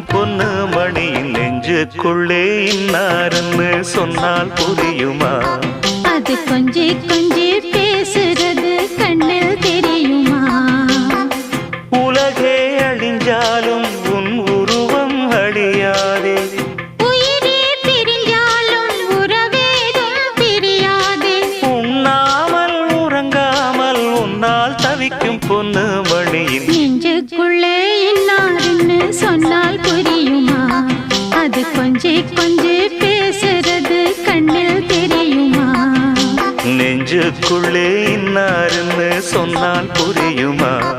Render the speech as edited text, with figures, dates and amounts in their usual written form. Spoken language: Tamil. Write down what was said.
தவிக்கும் பொண்ணு மணியின் நெஞ்சுக்குள்ளே இன்னாருன்னு சொன்னால் புரியுமா? அது கொஞ்சி கொஞ்சி பேசுறது கண்ணில் தெரியுமா? உலகே அழிஞ்சாலும் உன் உருவம் அழியாதே, உயிரே பிரிஞ்சாலும் உறவேதும் பிரியாதே. உண்ணாமல் உறங்காமல் உன்னால் தவிக்கும் பொண்ணு மணியின் நெஞ்சுக்குள்ளே இன்னாருன்னு சொன்னால் புரியுமா? அது கொஞ்சி கொஞ்சி பேசுறது கண்ணில் தெரியுமா? நெஞ்சுக்குள்ளே இன்னாருன்னு சொன்னால் புரியுமா?